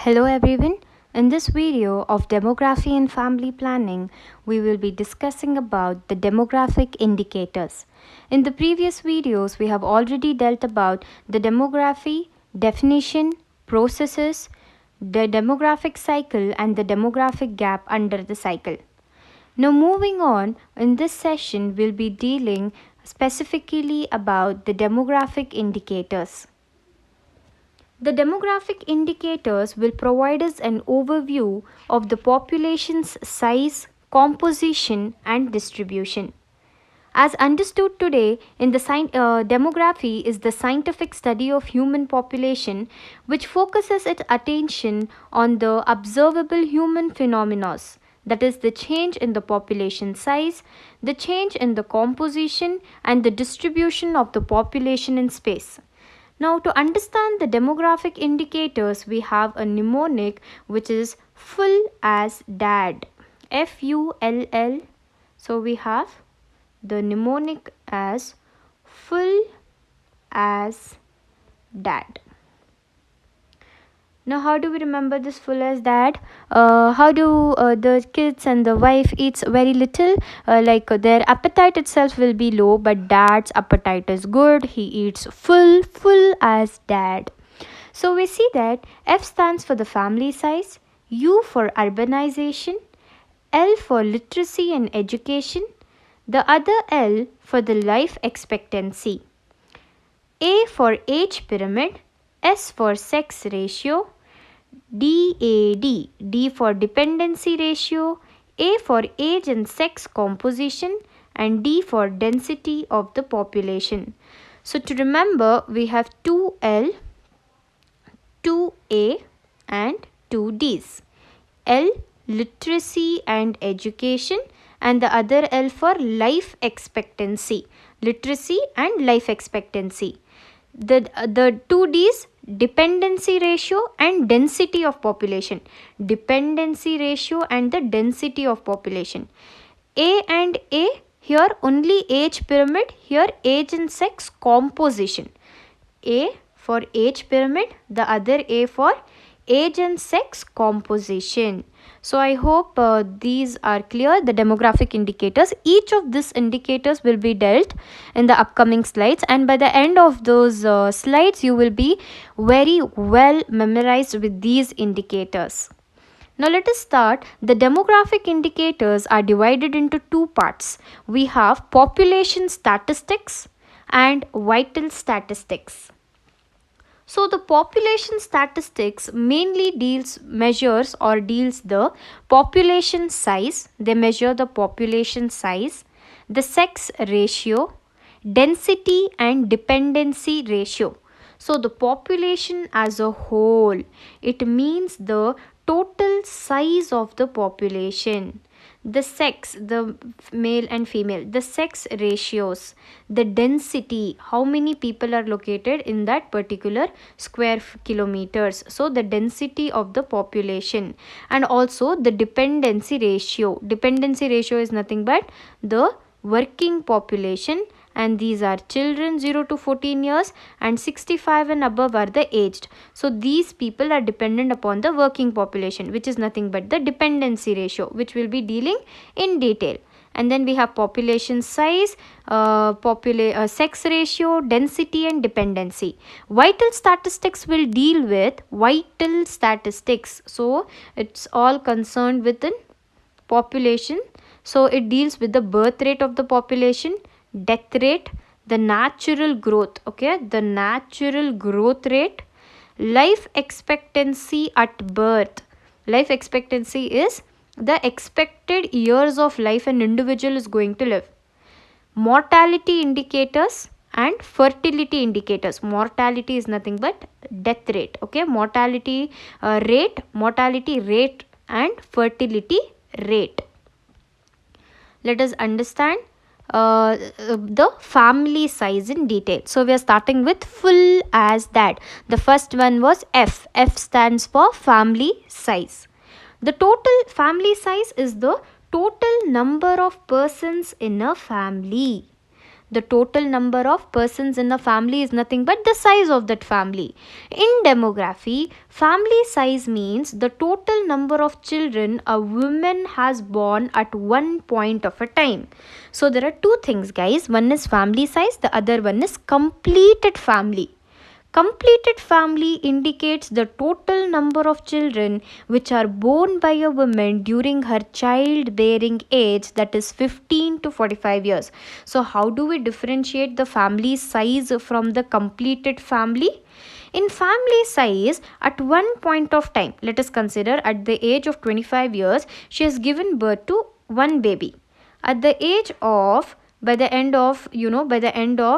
Hello everyone. In this video of demography and family planning, we will be discussing about the demographic indicators. In the previous videos, we have already dealt about the demography, definition, processes, the demographic cycle and the demographic gap under the cycle. Now moving on, in this session, we'll be dealing specifically about the demographic indicators. The demographic indicators will provide us an overview of the population's size, composition, and distribution. As understood today, demography is the scientific study of human population which focuses its attention on the observable human phenomena, that is the change in the population size, the change in the composition, and the distribution of the population in space. Now, to understand the demographic indicators, we have a mnemonic which is full as dad. FULL. So, we have the mnemonic as full as dad. Now, how do we remember this full as dad? How do the kids and the wife eats very little? Their appetite itself will be low, but dad's appetite is good. He eats full as dad. So we see that F stands for the family size, U for urbanization, L for literacy and education, the other L for the life expectancy, A for age pyramid, S for sex ratio, DAD, D for dependency ratio, A for age and sex composition, and D for density of the population. So to remember, we have 2L, 2A and 2Ds. L, literacy and education, and the other L for life expectancy, literacy and life expectancy. The 2Ds, dependency ratio and density of population. Dependency ratio and the density of population. A and A, here only age pyramid, here age and sex composition. A for age pyramid, the other A for age and sex composition. So I hope these are clear, the demographic indicators. Each of these indicators will be dealt in the upcoming slides, and by the end of those slides you will be very well memorized with these indicators. Now let us start. The demographic indicators are divided into two parts. We have population statistics and vital statistics. So the population statistics mainly measures the population size. They measure the population size, the sex ratio, density and dependency ratio. So the population as a whole, it means the total size of the population. The sex, the male and female, the sex ratios, the density, how many people are located in that particular square kilometers. So the density of the population, and also the dependency ratio. Dependency ratio is nothing but the working population, and these are children 0 to 14 years and 65 and above are the aged. So these people are dependent upon the working population, which is nothing but the dependency ratio, which will be dealing in detail. And then we have population size, sex ratio, density and dependency. Vital statistics will deal with vital statistics. So it's all concerned with the population. So it deals with the birth rate of the population, death rate, the natural growth, the natural growth rate, life expectancy at birth. Life expectancy is the expected years of life an individual is going to live. Mortality indicators and fertility indicators. Mortality is nothing but death rate, mortality rate and fertility rate. Let us understand the family size in detail. So we are starting with full as that. The first one was F. F stands for family size. The total family size is the total number of persons in a family. The total number of persons in a family is nothing but the size of that family. In demography, family size means the total number of children a woman has born at one point of a time. So there are two things, guys. One is family size, the other one is completed family. Completed family indicates the total number of children which are born by a woman during her childbearing age, that is 15 to 45 years. So how do we differentiate the family size from the completed family? In family size, at one point of time, let us consider at the age of 25 years, she has given birth to one baby. At the age of by the end of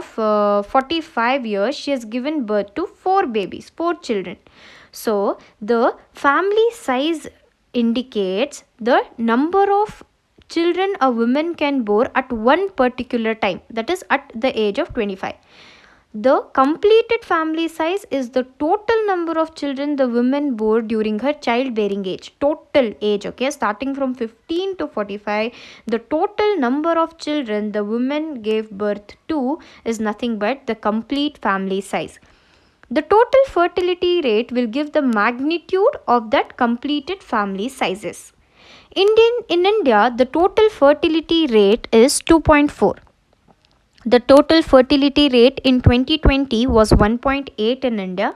45 years, she has given birth to four children. So the family size indicates the number of children a woman can bear at one particular time, that is at the age of 25. The completed family size is the total number of children the woman bore during her childbearing age. Total age, okay, starting from 15 to 45, the total number of children the woman gave birth to is nothing but the complete family size. The total fertility rate will give the magnitude of that completed family sizes. In India, the total fertility rate is 2.4. The total fertility rate in 2020 was 1.8 in India.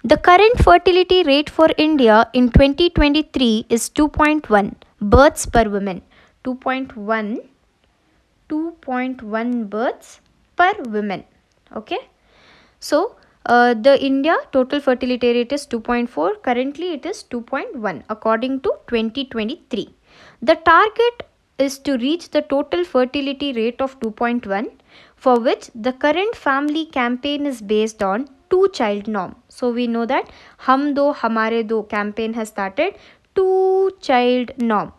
The current fertility rate for India in 2023 is 2.1 births per woman. 2.1 births per woman. Okay. So, the India total fertility rate is 2.4. Currently, it is 2.1 according to 2023. The target is to reach the total fertility rate of 2.1, for which the current family campaign is based on two-child norm. So we know that Hum Do Hamare Do campaign has started two-child norm.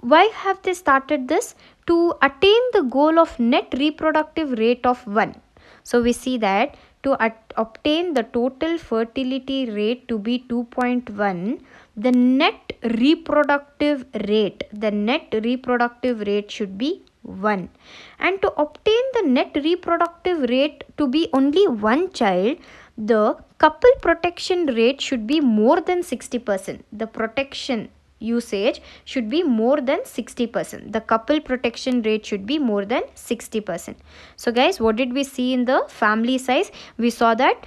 Why have they started this? To attain the goal of net reproductive rate of 1. So we see that to obtain the total fertility rate to be 2.1, the net reproductive rate should be 1. And to obtain the net reproductive rate to be only one child, the couple protection rate should be more than 60%. The protection usage should be more than 60%. The couple protection rate should be more than 60%. So guys, what did we see in the family size? We saw that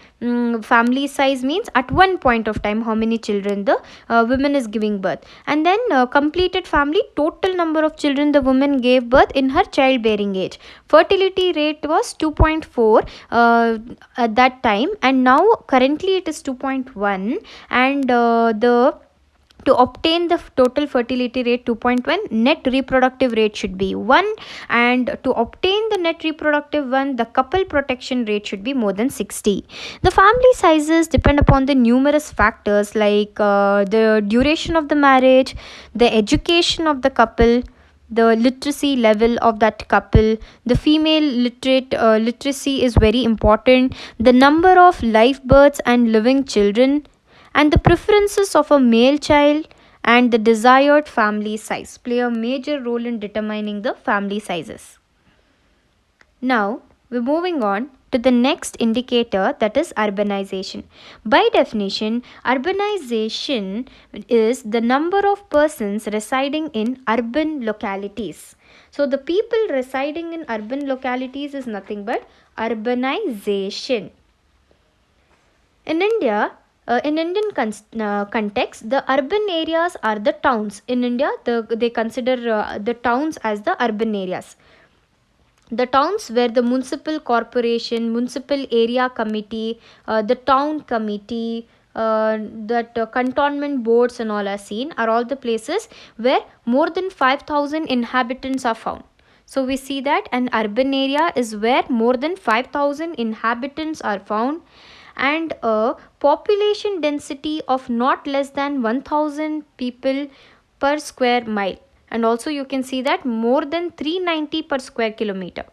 family size means at one point of time how many children the woman is giving birth, and then completed family, total number of children the woman gave birth in her childbearing age. Fertility rate was 2.4 at that time, and now currently it is 2.1, and to obtain the total fertility rate 2.1, net reproductive rate should be 1, and to obtain the net reproductive 1, the couple protection rate should be more than 60. The family sizes depend upon the numerous factors like the duration of the marriage, the education of the couple, the literacy level of that couple, the female literacy is very important, the number of live births and living children, and the preferences of a male child and the desired family size play a major role in determining the family sizes. Now, we're moving on to the next indicator, that is urbanization. By definition, urbanization is the number of persons residing in urban localities. So, the people residing in urban localities is nothing but urbanization. In India, in Indian context, the urban areas are the towns. In India, they consider the towns as the urban areas. The towns where the municipal corporation, municipal area committee, the town committee, that cantonment boards and all are seen, are all the places where more than 5,000 inhabitants are found. So we see that an urban area is where more than 5,000 inhabitants are found, and a population density of not less than 1,000 people per square mile, and also you can see that more than 390 per square kilometer.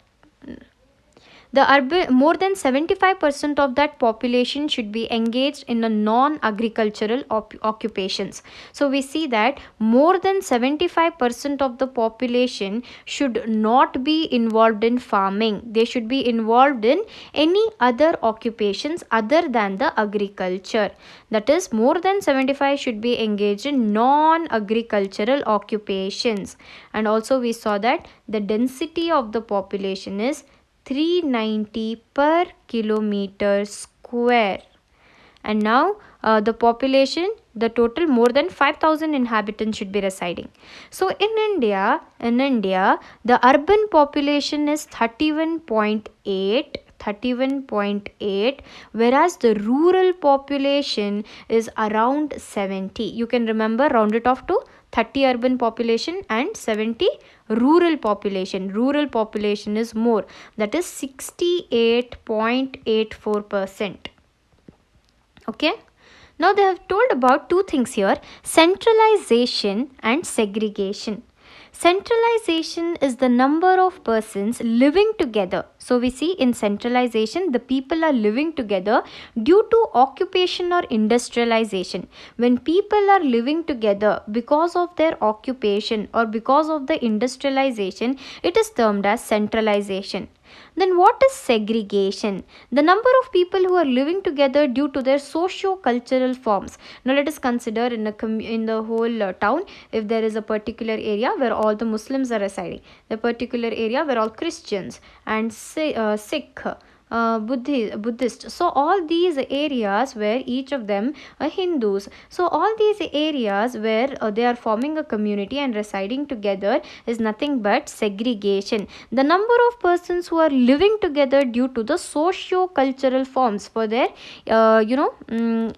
the urban, more than 75% of that population should be engaged in a non-agricultural occupations. So we see that more than 75% of the population should not be involved in farming. They should be involved in any other occupations other than the agriculture. That is, more than 75 should be engaged in non-agricultural occupations. And also we saw that the density of the population is 390 per kilometer square. And now the population, the total, more than 5,000 inhabitants should be residing. So in India, the urban population is 31.8, whereas the rural population is around 70. You can remember, round it off to 30 urban population and 70 rural population. Rural population is more, that is 68.84%. Okay. Now they have told about two things here: centralization and segregation. Centralization is the number of persons living together. So we see in centralization, the people are living together due to occupation or industrialization. When people are living together because of their occupation or because of the industrialization, it is termed as centralization. Then what is segregation? The number of people who are living together due to their socio-cultural forms. Now let us consider in the whole town, if there is a particular area where all the Muslims are residing, the particular area where all Christians and Sikh, Buddhist. So all these areas where each of them are Hindus. So all these areas where they are forming a community and residing together is nothing but segregation. The number of persons who are living together due to the socio-cultural forms for their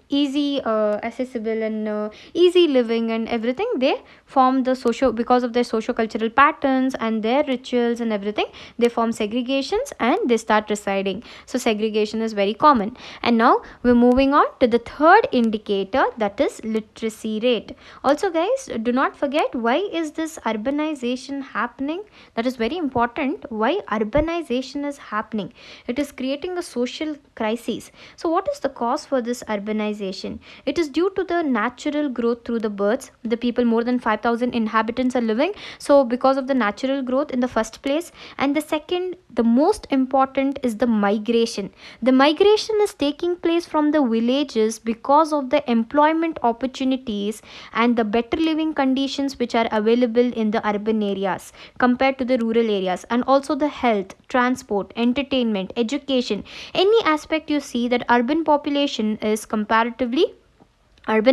easy accessible and easy living and everything, they form the because of their socio-cultural patterns and their rituals and everything, they form segregations and they start residing. So segregation is very common. And now we're moving on to the third indicator, that is literacy rate. Also guys, do not forget, why is this urbanization happening? That is very important. Why urbanization is happening? It is creating a social crisis. So what is the cause for this urbanization? It is due to the natural growth through the births. The people, more than 5,000 inhabitants are living. So because of the natural growth in the first place. And the second, the most important, is the migration. The migration is taking place from the villages because of the employment opportunities and the better living conditions which are available in the urban areas compared to the rural areas, and also the health, transport, entertainment, education, any aspect you see that urban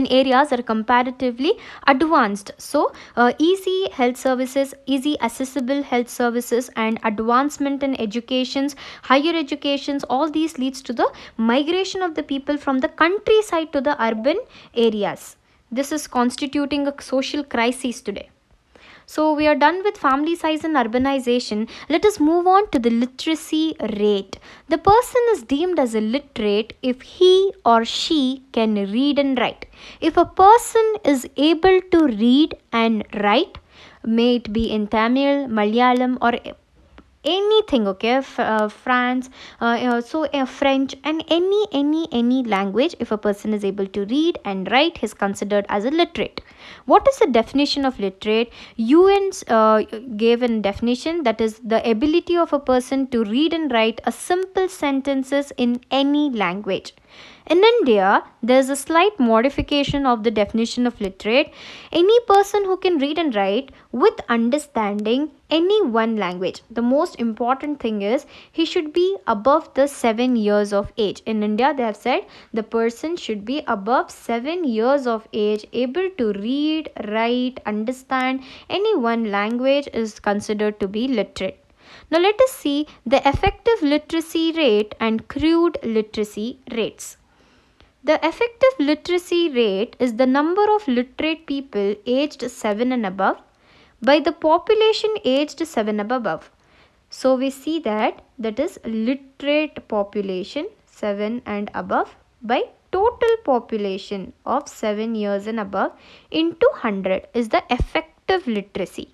areas are comparatively advanced. So easy health services, easy accessible health services, and advancement in educations, higher educations, all these leads to the migration of the people from the countryside to the urban areas. This is constituting a social crisis today. So we are done with family size and urbanization. Let us move on to the literacy rate. The person is deemed as a literate if he or she can read and write. If a person is able to read and write, may it be in Tamil, Malayalam, or anything, okay, France, French, and any language, if a person is able to read and write, he is considered as a literate. What is the definition of literate? UN gave a definition, that is the ability of a person to read and write a simple sentences in any language. In India, there is a slight modification of the definition of literate. Any person who can read and write with understanding any one language. The most important thing is he should be above the 7 years of age. In India, they have said the person should be above 7 years of age, able to read, write, understand any one language is considered to be literate. Now let us see the effective literacy rate and crude literacy rates. The effective literacy rate is the number of literate people aged 7 and above by the population aged 7 and above. So we see that is literate population 7 and above by total population of 7 years and above into 100 is the effective literacy.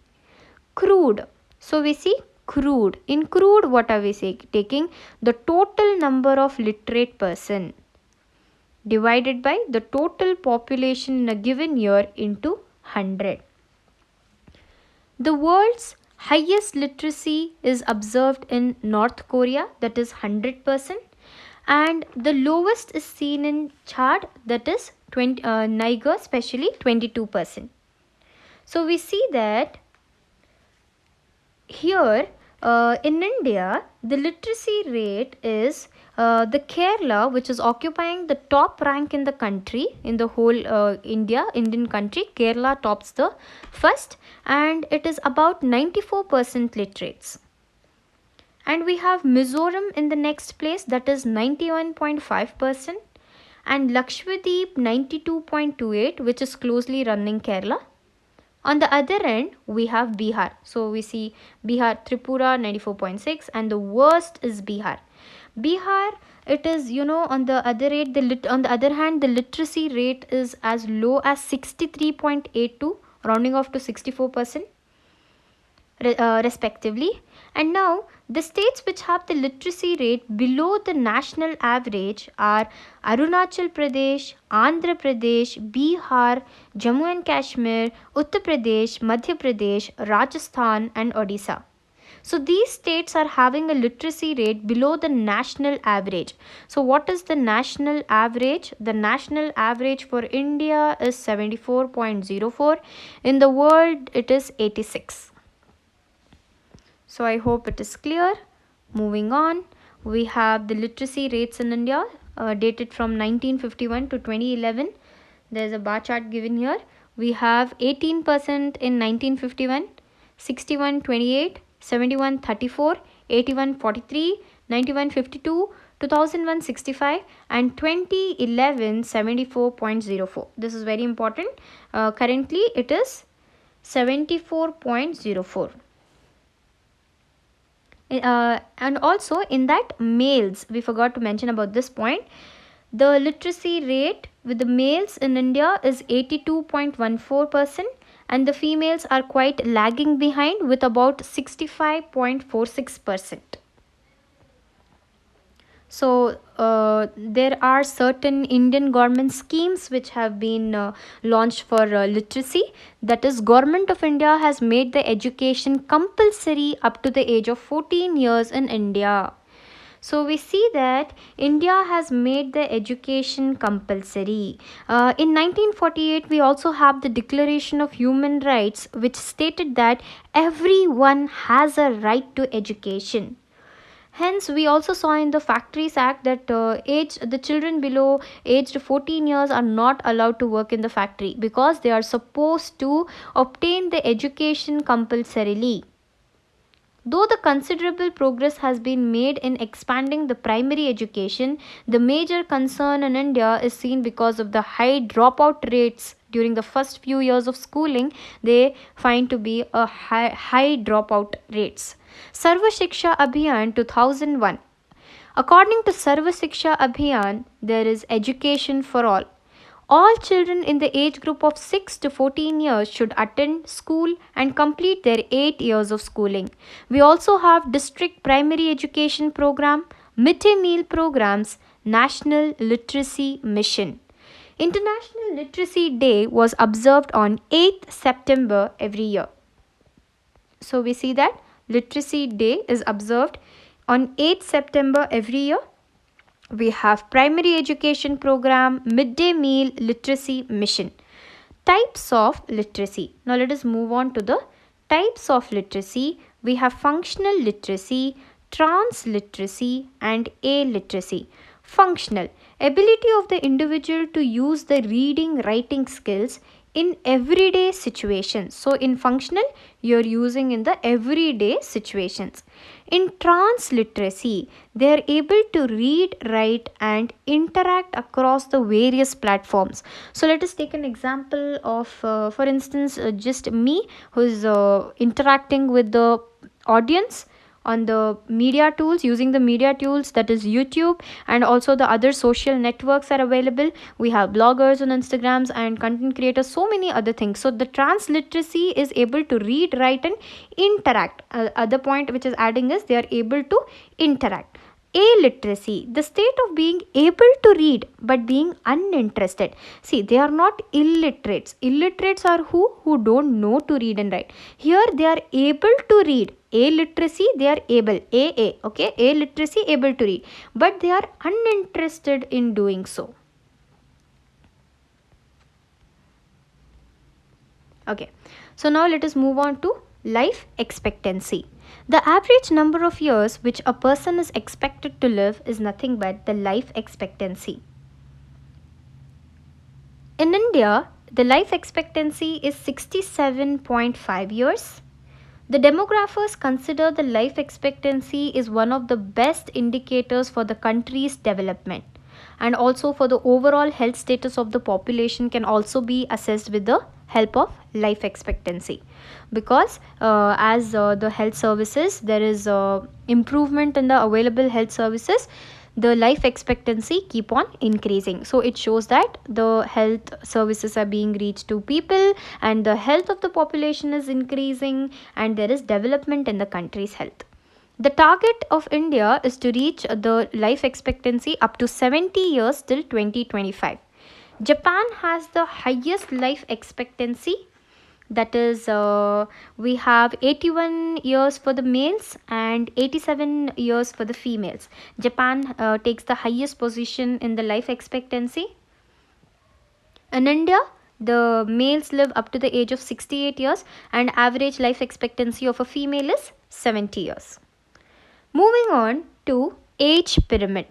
Crude. So we see crude. In crude, what are we taking? The total number of literate person divided by the total population in a given year into 100. The world's highest literacy is observed in North Korea, that is 100%, and the lowest is seen in Chad, that is Niger, especially 22%. So we see that here in India, the literacy rate is the Kerala, which is occupying the top rank in the country, in the whole Indian country. Kerala tops the first, and it is about 94% literates. And we have Mizoram in the next place, that is 91.5%, and Lakshadweep 92.28, which is closely running Kerala. On the other end, we have Bihar. So we see Bihar, Tripura 94.6, and the worst is Bihar. Bihar, it is, on the other hand, the literacy rate is as low as 63.82, rounding off to 64%. Respectively. And now the states which have the literacy rate below the national average are Arunachal Pradesh, Andhra Pradesh, Bihar, Jammu and Kashmir, Uttar Pradesh, Madhya Pradesh, Rajasthan and Odisha. So these states are having a literacy rate below the national average. So what is the national average? The national average for India is 74.04. In the world, it is 86. So I hope it is clear. Moving on, we have the literacy rates in India dated from 1951 to 2011. There is a bar chart given here. We have 18% in 1951, 61.28, 71.34, 81.43, 91.52, 2001 65 and 2011 74.04. This is very important. Currently it is 74.04. And also in that males, we forgot to mention about this point, the literacy rate with the males in India is 82.14% and the females are quite lagging behind with about 65.46%. So there are certain Indian government schemes which have been launched for literacy. That is, Government of India has made the education compulsory up to the age of 14 years in India. So we see that India has made the education compulsory. In 1948, we also have the Declaration of Human Rights, which stated that everyone has a right to education. Hence, we also saw in the Factories Act that the children below aged 14 years are not allowed to work in the factory because they are supposed to obtain the education compulsorily. Though the considerable progress has been made in expanding the primary education, the major concern in India is seen because of the high dropout rates during the first few years of schooling. They find to be a high dropout rates. Sarva Shiksha Abhiyan 2001. According to Sarva Shiksha Abhiyan, there is education for all. All children in the age group of 6 to 14 years should attend school and complete their 8 years of schooling. We also have district primary education program, midday meal programs, National Literacy Mission. International Literacy Day was observed on 8th September every year. So we see that Literacy Day is observed on 8th September every year. We have primary education program, midday meal, literacy mission. Types of literacy. Now let us move on to the types of literacy. We have functional literacy, transliteracy and illiteracy. Functional. Ability of the individual to use the reading, writing skills in everyday situations. So in functional, you are using in the everyday situations. In transliteracy, they are able to read, write and interact across the various platforms. So let us take an example of, for instance, just me who is interacting with the audience on the media tools, using the media tools, that is YouTube, and also the other social networks are available. We have bloggers on Instagrams and content creators, so many other things. So the transliteracy is able to read, write and interact. Other point which is adding is they are able to interact. Illiteracy, the state of being able to read but being uninterested. See, they are not illiterates. Illiterates are who don't know to read and write. Here they are able to read. Illiteracy, they are able. Okay, illiteracy, able to read, but they are uninterested in doing so. Okay, so now let us move on to life expectancy. The average number of years which a person is expected to live is nothing but the life expectancy. In India, the life expectancy is 67.5 years. The demographers consider the life expectancy is one of the best indicators for the country's development, and also for the overall health status of the population can also be assessed with the help of life expectancy, because as the health services, there is improvement in the available health services, the life expectancy keep on increasing. So it shows that the health services are being reached to people and the health of the population is increasing and there is development in the country's health. The target of India is to reach the life expectancy up to 70 years till 2025. Japan has the highest life expectancy, that is we have 81 years for the males and 87 years for the females. Japan takes the highest position in the life expectancy. In India, the males live up to the age of 68 years and average life expectancy of a female is 70 years. Moving on to age pyramid.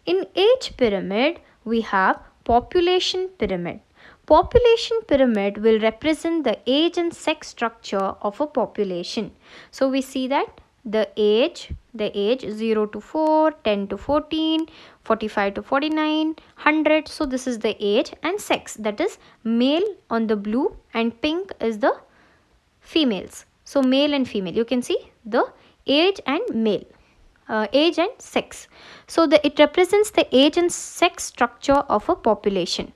In age pyramid, we have population pyramid. Population pyramid will represent the age and sex structure of a population. So we see that the age 0 to 4, 10 to 14, 45 to 49, 100. So this is the age and sex, that is male on the blue and pink is the females. So male and female, you can see the age and male. Age and sex. So it represents the age and sex structure of a population.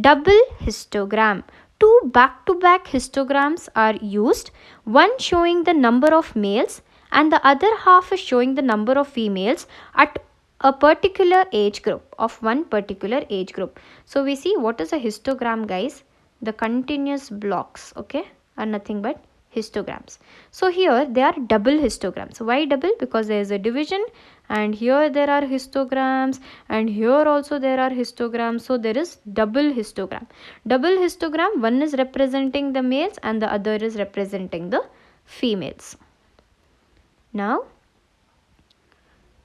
Double histogram. Two back-to-back histograms are used, one showing the number of males and the other half is showing the number of females at a particular age group, of one particular age group. So we see what is a histogram, guys. The continuous blocks, okay, are nothing but histograms. So here they are double histograms. Why double? Because there is a division and here there are histograms and here also there are histograms. So there is double histogram. Double histogram, one is representing the males and the other is representing the females. Now,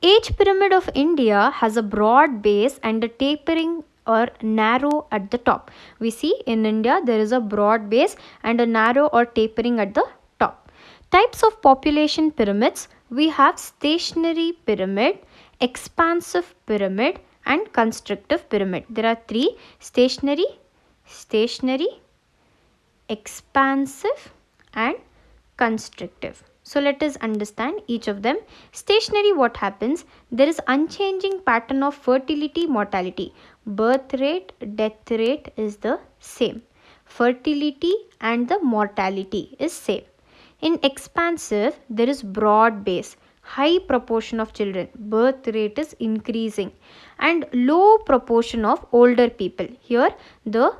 age pyramid of India has a broad base and a tapering or narrow at the top. We see in India there is a broad base and a narrow or tapering at the top. Types of population pyramids, we have stationary pyramid, expansive pyramid and constrictive pyramid. There are three: stationary, expansive and constrictive. So let us understand each of them. Stationary, what happens? There is unchanging pattern of fertility, mortality. Birth rate, death rate is the same. Fertility and the mortality is same. In expansive, there is broad base, high proportion of children. Birth rate is increasing and low proportion of older people. Here the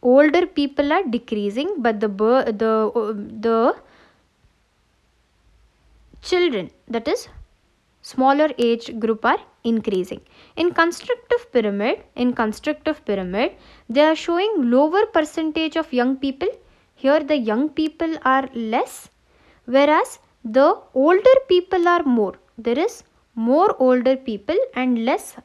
older people are decreasing, but the children, that is smaller age group, are increasing. In constrictive pyramid, they are showing lower percentage of young people. Here the young people are less, whereas the older people are more. There is more older people and less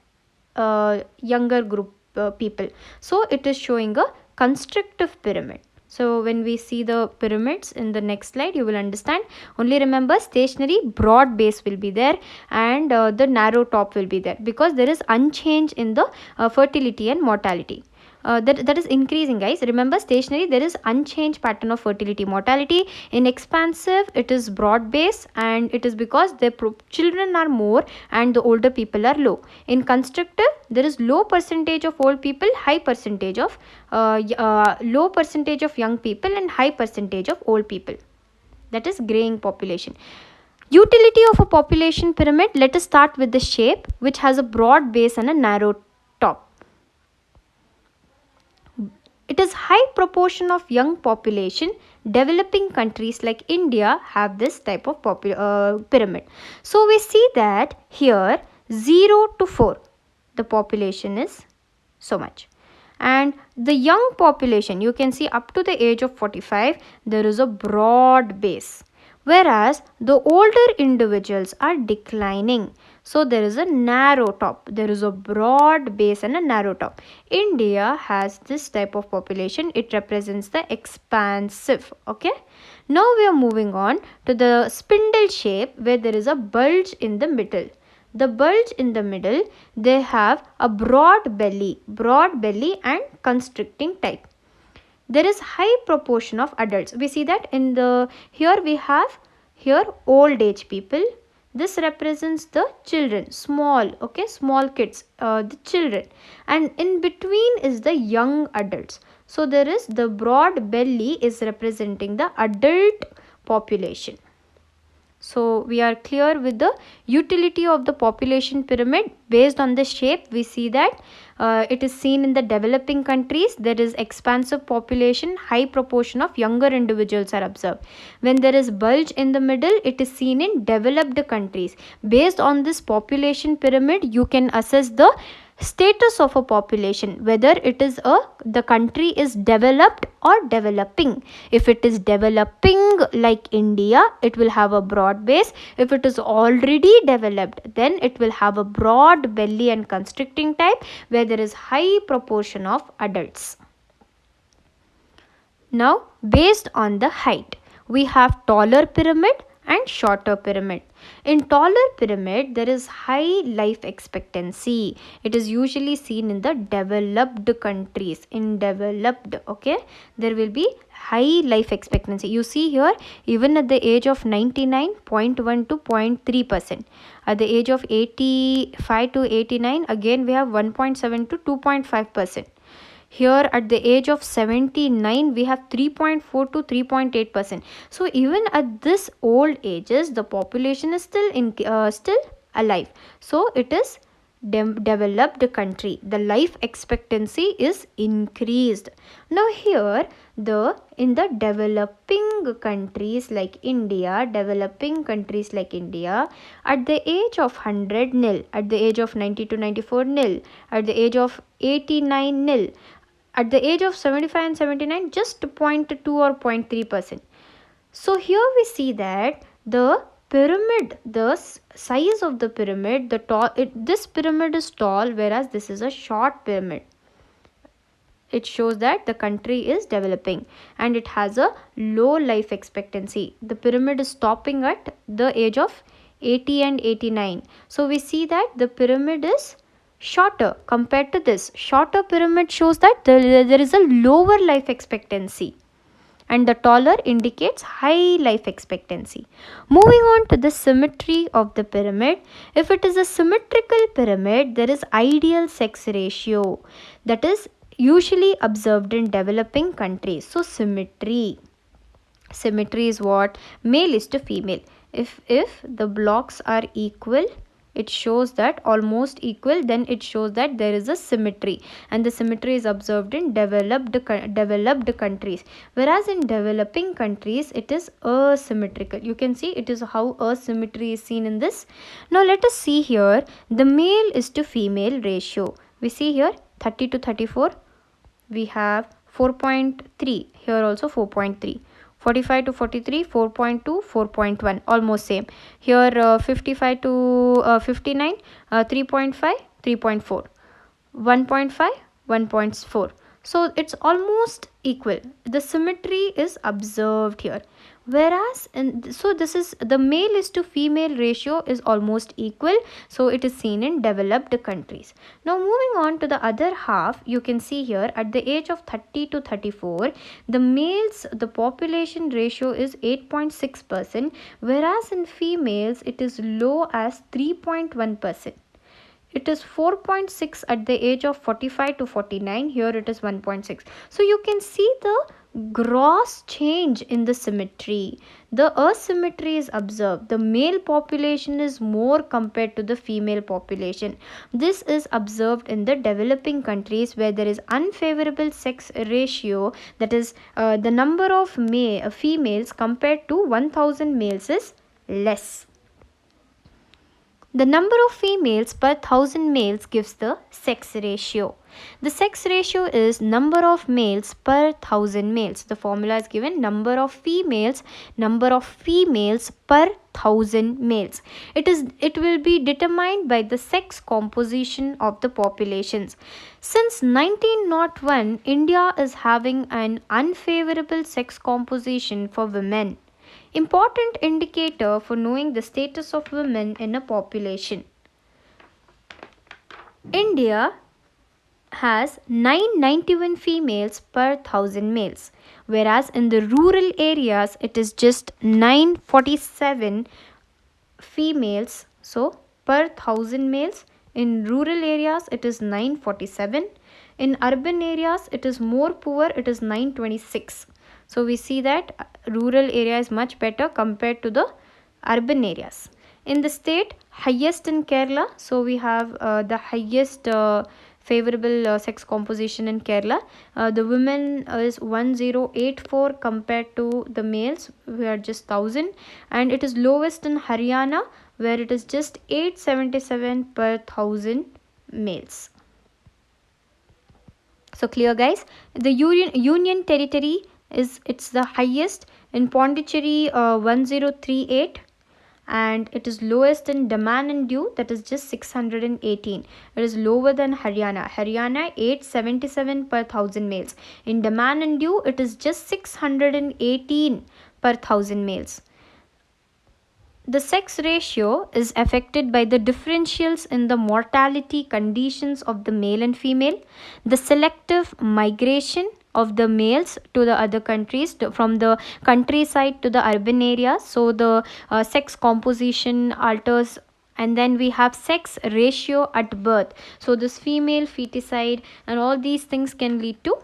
younger group people. So it is showing a constrictive pyramid. So when we see the pyramids in the next slide, you will understand. Only remember, stationary broad base will be there and the narrow top will be there, because there is unchange in the fertility and mortality. that is increasing, guys. Remember, stationary there is unchanged pattern of fertility mortality. In expansive it is broad base, and it is because the children are more and the older people are low. In constructive there is low percentage of old people, high percentage of low percentage of young people and high percentage of old people. That is graying population. Utility of a population pyramid. Let us start with the shape, which has a broad base and a narrow top. It is high proportion of young population. Developing countries like India have this type of pyramid. So we see that here 0 to 4 the population is so much, and the young population, you can see up to the age of 45 there is a broad base, whereas the older individuals are declining. So there is a narrow top. There is a broad base and a narrow top. India has this type of population. It represents the expansive. Okay. Now we are moving on to the spindle shape, where there is a bulge in the middle. The bulge in the middle, they have a broad belly and constricting type. There is high proportion of adults. We see that in the, here we have here old age people. This represents the children, small, okay, small kids, the children, and in between is the young adults. So there is the broad belly is representing the adult population. So we are clear with the utility of the population pyramid. Based on the shape, we see that it is seen in the developing countries. There is expansive population, high proportion of younger individuals are observed. When there is bulge in the middle, it is seen in developed countries. Based on this population pyramid, you can assess the status of a population, whether it is the country is developed or developing. If it is developing like India, it will have a broad base. If it is already developed, then it will have a broad belly and constricting type, where there is high proportion of adults. Now based on the height, we have taller pyramid and shorter pyramid. In taller pyramid, there is high life expectancy. It is usually seen in the developed countries. In developed, okay, there will be high life expectancy. You see here, even at the age of 99, 0.1 to 0.3%. At the age of 85 to 89, again we have 1.7 to 2.5%. Here at the age of 79, we have 3.4 to 3.8%. So even at this old ages, the population is still alive. So it is developed country. The life expectancy is increased. Now here in the developing countries like India, at the age of 100 nil, at the age of 90 to 94 nil, at the age of 89 nil, at the age of 75 and 79 just 0.2 or 0.3%. So here we see that the pyramid, the size of the pyramid, this pyramid is tall, whereas this is a short pyramid. It shows that the country is developing and it has a low life expectancy. The pyramid is stopping at the age of 80 and 89. So we see that the pyramid is shorter compared to this. Shorter pyramid shows that there is a lower life expectancy, and the taller indicates high life expectancy. Moving on to the symmetry of the pyramid. If it is a symmetrical pyramid, there is ideal sex ratio that is usually observed in developing countries. So symmetry is what? Male is to female. If the blocks are equal, it shows that almost equal, then it shows that there is a symmetry, and the symmetry is observed in developed countries, whereas in developing countries it is asymmetrical. You can see it is how asymmetry is seen in this. Now let us see here the male is to female ratio. We see here 30 to 34, we have 4.3, here also 4.3. 45 to 43, 4.2, 4.1, almost same. Here 55 to 59, 3.5, 3.4, 1.5, 1.4. So it's almost equal. The symmetry is observed here. Whereas so this is the male is to female ratio is almost equal, so it is seen in developed countries. Now moving on to the other half, you can see here at the age of 30 to 34, the males, the population ratio is 8.6%, whereas in females it is low as 3.1%. It is 4.6 at the age of 45 to 49. Here it is 1.6. So you can see the gross change in the symmetry. The asymmetry is observed. The male population is more compared to the female population. This is observed in the developing countries where there is unfavorable sex ratio, that is the number of females compared to 1000 males is less. The number of females per 1000 males gives the sex ratio. The sex ratio is number of males per 1000 males. The formula is given number of females per 1000 males. It will be determined by the sex composition of the populations. Since 1901, India is having an unfavorable sex composition for women. Important indicator for knowing the status of women in a population. India has 991 females per 1000 males, whereas in the rural areas it is just 947 females. So per 1000 males, in rural areas it is 947. In urban areas it is more poor, it is 926. So we see that rural area is much better compared to the urban areas. In the state, highest in Kerala, so we have the highest favorable sex composition in Kerala. The women is 1084 compared to the males, we are just 1000, and it is lowest in Haryana where it is just 877 per 1000 males. So clear guys, the union territory is it's the highest in Pondicherry 1038, and it is lowest in Daman and Diu, that is just 618. It is lower than Haryana 877 per 1000 males. In Daman and Diu it is just 618 per 1000 males. The sex ratio is affected by the differentials in the mortality conditions of the male and female, the selective migration of the males to the other countries, from the countryside to the urban areas. So the sex composition alters, and then we have sex ratio at birth. So this female feticide and all these things can lead to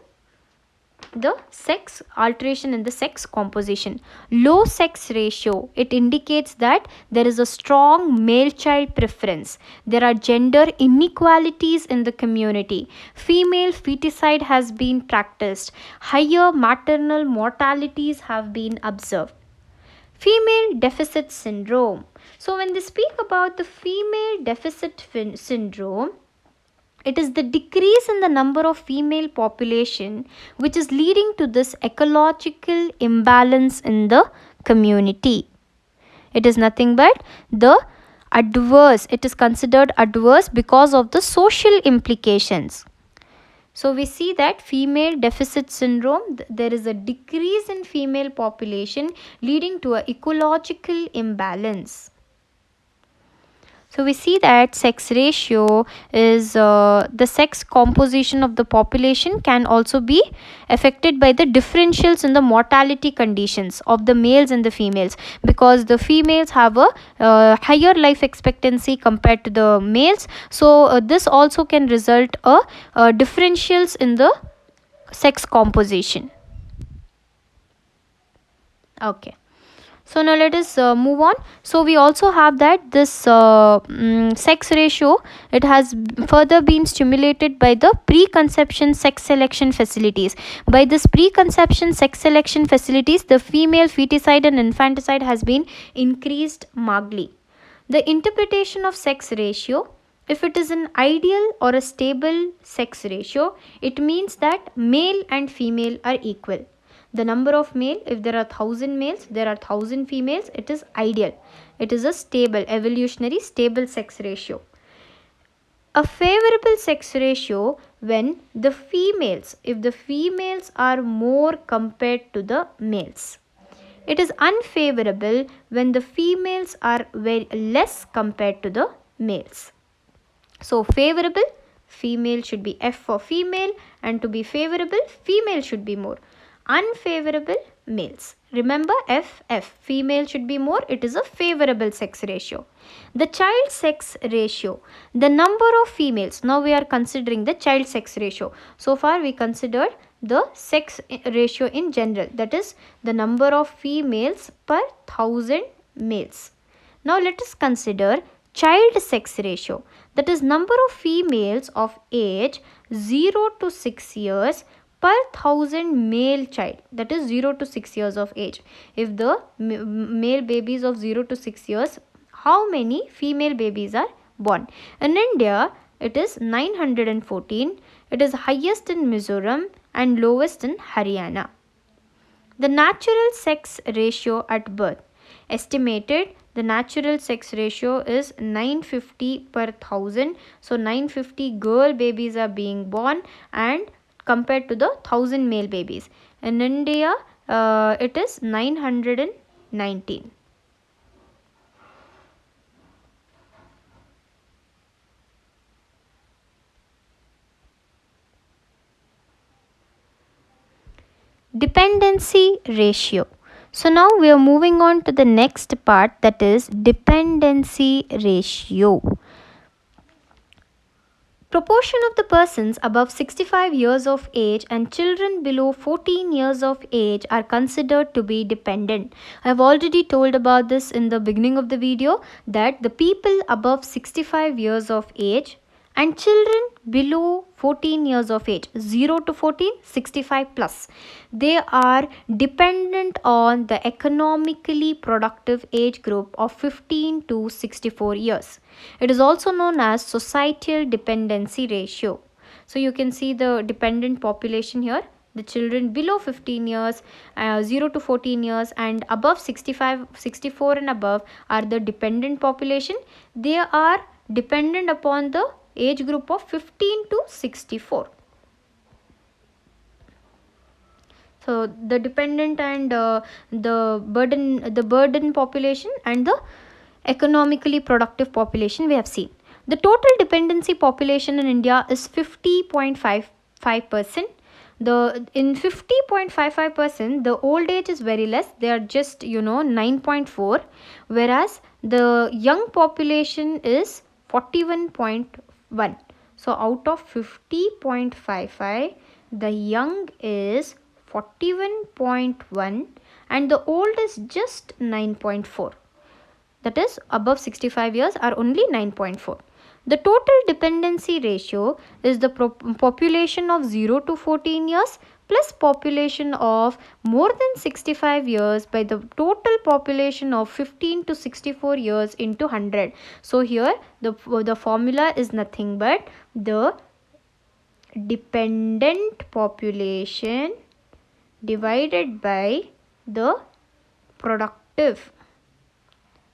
the sex alteration in the sex composition. Low sex ratio, it indicates that there is a strong male child preference. There are gender inequalities in the community. Female feticide has been practiced. Higher maternal mortalities have been observed. Female deficit syndrome. So when they speak about the female deficit syndrome, it is the decrease in the number of female population which is leading to this ecological imbalance in the community. It is nothing but the adverse, it is considered adverse because of the social implications. So we see that female deficit syndrome, there is a decrease in female population leading to an ecological imbalance. So we see that sex ratio is the sex composition of the population can also be affected by the differentials in the mortality conditions of the males and the females, because the females have a higher life expectancy compared to the males. So this also can result differentials in the sex composition. Okay. So now let us move on. So we also have that this sex ratio, it has further been stimulated by the preconception sex selection facilities. By this preconception sex selection facilities, the female feticide and infanticide has been increased markedly. The interpretation of sex ratio, if it is an ideal or a stable sex ratio, it means that male and female are equal. The number of male, if there are 1000 males, there are 1000 females, it is ideal. It is a stable, evolutionary stable sex ratio. A favorable sex ratio when the females, if the females are more compared to the males. It is unfavorable when the females are very less compared to the males. So favorable, female should be F for female, and to be favorable, female should be more. Unfavorable, males. Remember F, female should be more, it is a favorable sex ratio. The child sex ratio, the number of females, now we are considering the child sex ratio. So far we considered the sex ratio in general, that is the number of females per 1000 males. Now let us consider child sex ratio, that is number of females of age 0 to 6 years per 1000 male child, that is 0 to 6 years of age. If the male babies of 0 to 6 years, how many female babies are born? In India, it is 914. It is highest in Mizoram and lowest in Haryana. The natural sex ratio at birth, estimated the natural sex ratio is 950 per 1000. So 950 girl babies are being born and compared to the 1000 male babies. In India, it is 919. Dependency ratio. So now we are moving on to the next part, that is dependency ratio. Proportion of the persons above 65 years of age and children below 14 years of age are considered to be dependent. I have already told about this in the beginning of the video, that the people above 65 years of age and children below 14 years of age, 0 to 14, 65 plus, they are dependent on the economically productive age group of 15 to 64 years. It is also known as societal dependency ratio. So you can see the dependent population here. The children below 15 years, 0 to 14 years and above 65, 64 and above are the dependent population. They are dependent upon the age group of 15 to 64. So the dependent and the burden population and the economically productive population we have seen. The total dependency population in India is 50.55%. In 50.55%, the old age is very less, they are just 9.4, whereas the young population is 41.1. So out of 50.55, the young is 41.1 and the old is just 9.4. That is above 65 years are only 9.4. The total dependency ratio is the population of 0 to 14 years plus population of more than 65 years by the total population of 15 to 64 years into 100. So here the formula is nothing but the dependent population divided by the productive,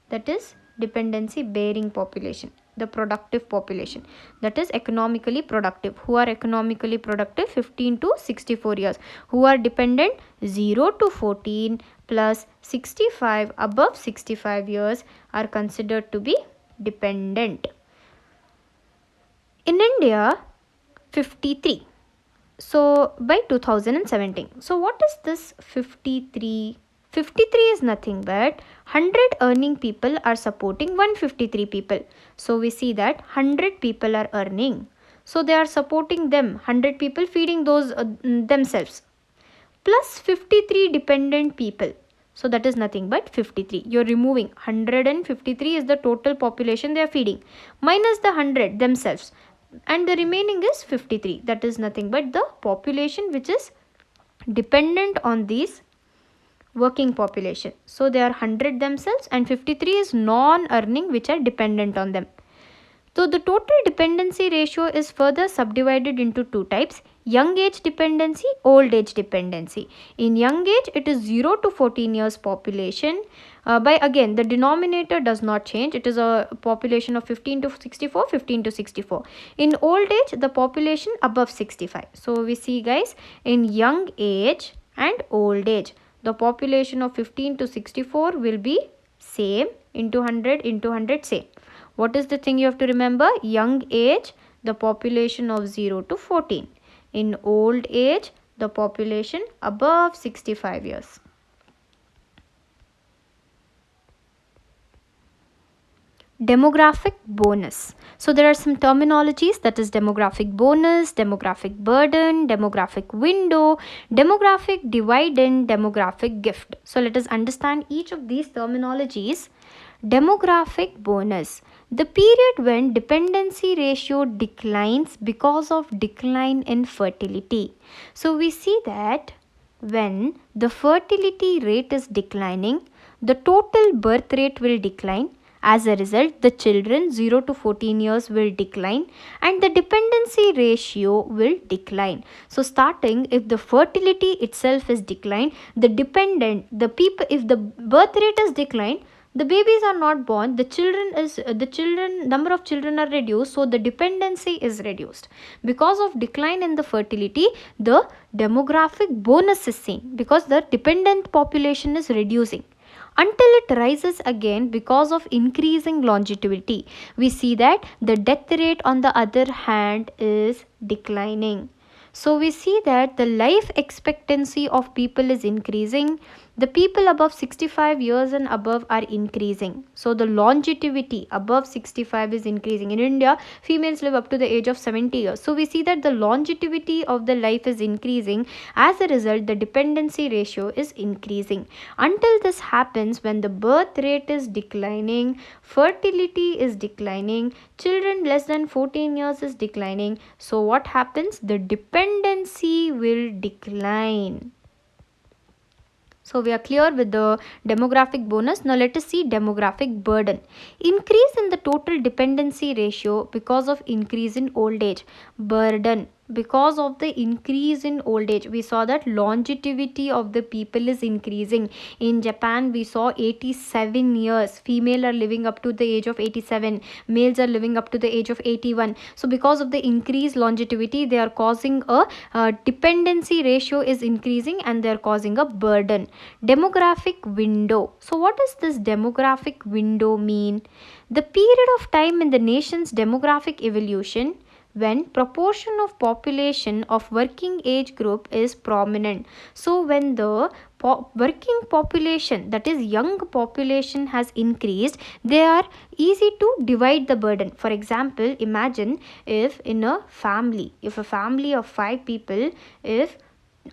that is dependency bearing population, the productive population, that is economically productive. Who are economically productive? 15 to 64 years. Who are dependent? 0 to 14 plus 65 above 65 years are considered to be dependent. In India, 53. So by 2017. So what is this 53? 53 is nothing but 100 earning people are supporting 153 people. So we see that 100 people are earning. So they are supporting them, 100 people feeding those themselves, plus 53 dependent people. So that is nothing but 53. You are removing 153 is the total population they are feeding, minus the 100 themselves, and the remaining is 53. That is nothing but the population which is dependent on these working population. So they are 100 themselves and 53 is non-earning which are dependent on them. So the total dependency ratio is further subdivided into two types: young age dependency, old age dependency. In young age, it is 0 to 14 years population. By again, the denominator does not change. It is a population of 15 to 64, 15 to 64. In old age, the population above 65. So we see guys, in young age and old age, the population of 15 to 64 will be same, into 100 into 100 same. What is the thing you have to remember? Young age, the population of 0 to 14. In old age, the population above 65 years. Demographic bonus. So there are some terminologies, that is demographic bonus, demographic burden, demographic window, demographic dividend, demographic gift. So let us understand each of these terminologies. Demographic bonus, the period when dependency ratio declines because of decline in fertility. So we see that when the fertility rate is declining, the total birth rate will decline. As a result, the children 0 to 14 years will decline and the dependency ratio will decline. So starting, if the fertility itself is declined, if the birth rate is declined, the babies are not born, number of children are reduced, so the dependency is reduced. Because of decline in the fertility, the demographic bonus is seen because the dependent population is reducing until it rises again because of increasing longevity. We see that the death rate on the other hand is declining. So we see that the life expectancy of people is increasing. The people above 65 years and above are increasing. So the longevity above 65 is increasing. In India, females live up to the age of 70 years. So we see that the longevity of the life is increasing. As a result, the dependency ratio is increasing. Until this happens, when the birth rate is declining, fertility is declining, children less than 14 years is declining. So what happens? The dependency will decline. So we are clear with the demographic bonus. Now let us see demographic burden. Increase in the total dependency ratio because of increase in old age. Burden, because of the increase in old age. We saw that longevity of the people is increasing. In Japan, we saw 87 years. Female are living up to the age of 87. Males are living up to the age of 81. So because of the increased longevity, they are causing a dependency ratio is increasing and they are causing a burden. Demographic window. So what does this demographic window mean? The period of time in the nation's demographic evolution when proportion of population of working age group is prominent. So when the working population, that is young population, has increased, they are easy to divide the burden. For example, imagine if in a family, if a family of 5 people, if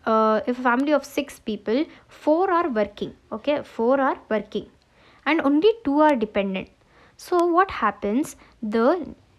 a family of 6 people, 4 are working, okay, 4 are working and only 2 are dependent. So what happens?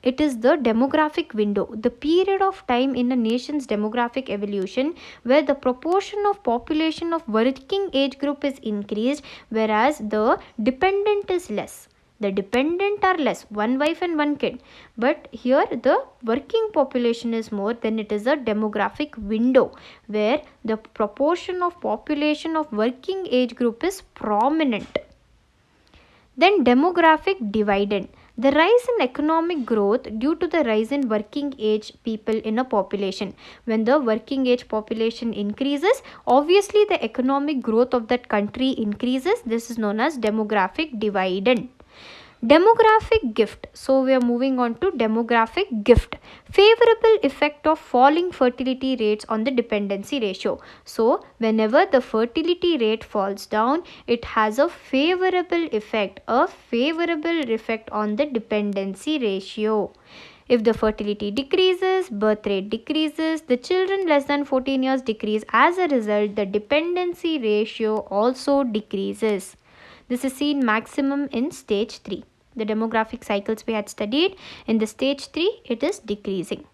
It is the demographic window, the period of time in a nation's demographic evolution where the proportion of population of working age group is increased, whereas the dependent is less. The dependent are less, 1 wife and 1 kid, but here the working population is more. Then it is a demographic window where the proportion of population of working age group is prominent. Then demographic dividend, the rise in economic growth due to the rise in working age people in a population. When the working age population increases, obviously the economic growth of that country increases. This is known as demographic dividend. Demographic gift. So we are moving on to demographic gift. Favorable effect of falling fertility rates on the dependency ratio. So whenever the fertility rate falls down, it has a favorable effect on the dependency ratio. If the fertility decreases, birth rate decreases, the children less than 14 years decrease. As a result, the dependency ratio also decreases. This is seen maximum in stage 3. The demographic cycles we had studied, in the stage 3, it is decreasing.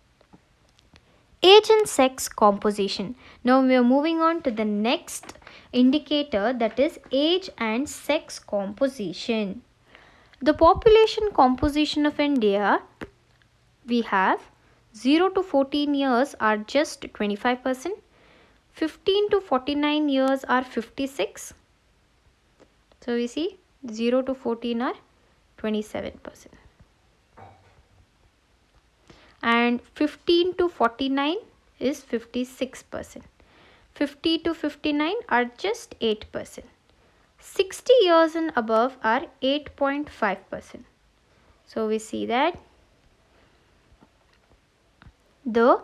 Age and sex composition. Now we are moving on to the next indicator, that is age and sex composition. The population composition of India, we have 0 to 14 years are just 25%, 15 to 49 years are 56%. So we see 0 to 14 are 27%. And 15 to 49 is 56%. 50 to 59 are just 8%. 60 years and above are 8.5%. So we see that the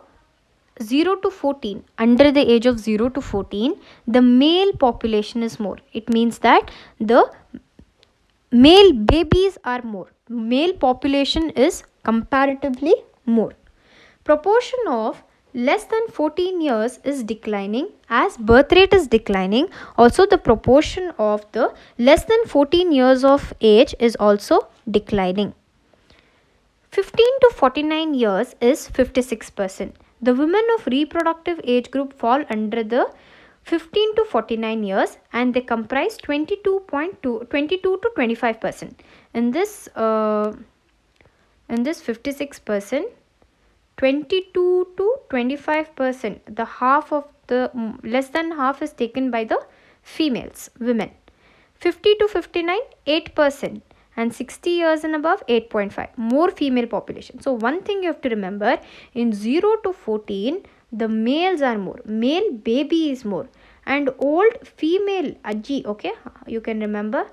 0 to 14, under the age of 0 to 14, the male population is more. It means that the male babies are more. Male population is comparatively more. Proportion of less than 14 years is declining. As birth rate is declining, also the proportion of the less than 14 years of age is also declining. 15 to 49 years is 56%. The women of reproductive age group fall under the 15 to 49 years and they comprise 22 to 25%. In this 56%, 22 to 25%, the half of the less than half is taken by the females, women. 50 to 59, 8%, and 60 years and above, 8.5, more female population. So one thing you have to remember, in 0 to 14, the males are more, male baby is more, and old female aji, okay, you can remember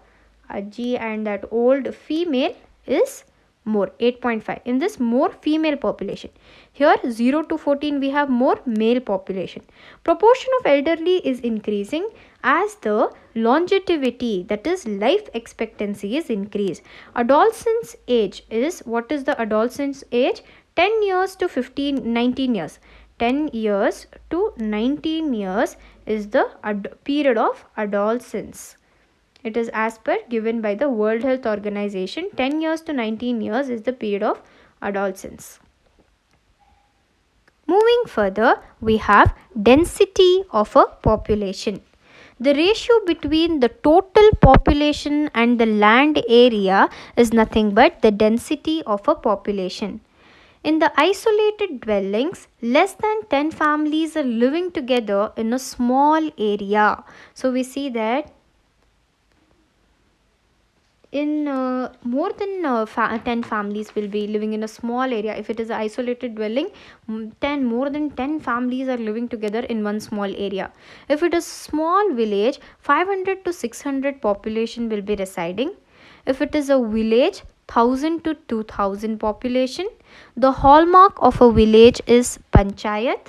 aji, and that old female is more, 8.5. In this, more female population. Here 0 to 14 we have more male population. Proportion of elderly is increasing as the longevity, that is life expectancy, is increased. Adolescence age is, what is the adolescence age? 10 years to 19 years. 10 years to 19 years is the period of adolescence. It is as per given by the World Health Organization. 10 years to 19 years is the period of adolescence. Moving further, we have density of a population. The ratio between the total population and the land area is nothing but the density of a population. In the isolated dwellings, less than 10 families are living together in a small area. So we see that in more than 10 families will be living in a small area. If it is an isolated dwelling, more than 10 families are living together in one small area. If it is small village, 500 to 600 population will be residing. If it is a village, 1000 to 2000 population. The hallmark of a village is panchayat.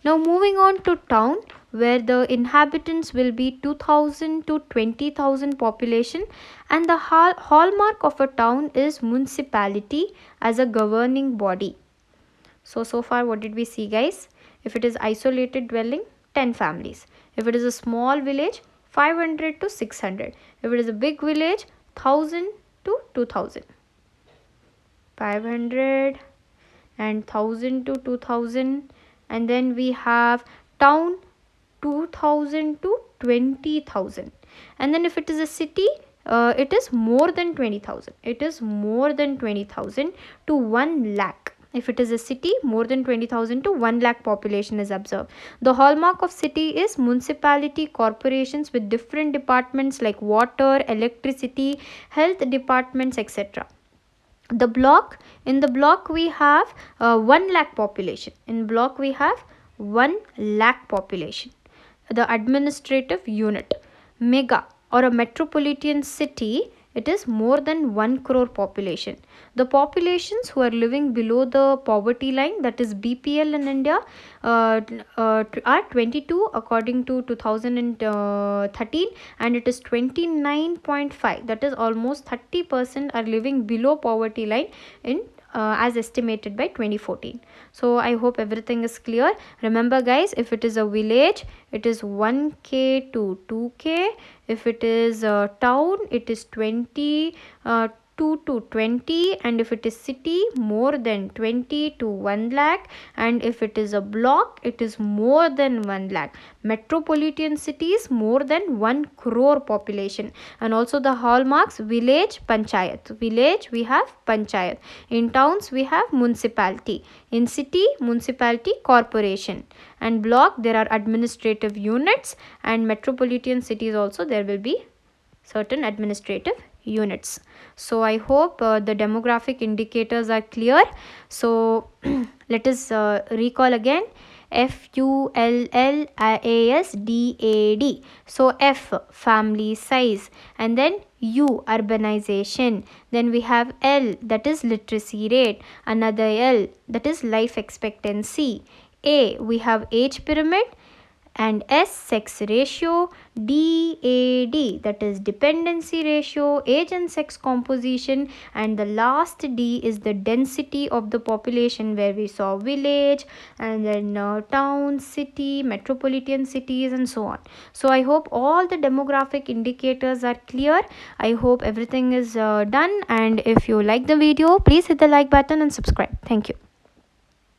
Now moving on to town, where the inhabitants will be 2000 to 20,000 population, and the hallmark of a town is municipality as a governing body. So far what did we see, guys? If it is isolated dwelling, 10 families. If it is a small village, 500 to 600. If it is a big village, 1000 to 2000. 500 and 1000 to 2000, and then we have town 2000 to 20,000, and then if it is a city, it is more than 20,000. It is more than 20,000 to 1 lakh. If it is a city, more than 20,000 to 1 lakh population is observed. The hallmark of city is municipality, corporations with different departments like water, electricity, health departments, etc. The block, in the block we have 1 lakh population. In block we have 1 lakh population. The administrative unit, mega or a metropolitan city, it is more than 1 crore population. The populations who are living below the poverty line, that is BPL in India, are 22 according to 2013, and it is 29.5, that is almost 30% are living below poverty line in as estimated by 2014. So I hope everything is clear. Remember guys, if it is a village, it is 1k to 2k. If it is a town, it is 2 to 20, and if it is city, more than 20 to 1 lakh, and if it is a block, it is more than 1 lakh. Metropolitan cities, more than 1 crore population. And also the hallmarks, village, panchayat. Village we have panchayat. In towns we have municipality. In city, municipality, corporation. And block, there are administrative units, and metropolitan cities also there will be certain administrative units. So I hope the demographic indicators are clear. So let us recall again. FULLASDAD. So F, family size, and then U, urbanization. Then we have L, that is literacy rate. Another L, that is life expectancy. A, we have age pyramid, and S, sex ratio. DAD, that is dependency ratio, age and sex composition, and the last D is the density of the population, where we saw village and then town, city, metropolitan cities, and so on. So I hope all the demographic indicators are clear. I hope everything is done, and if you like the video, please hit the like button and subscribe. Thank you.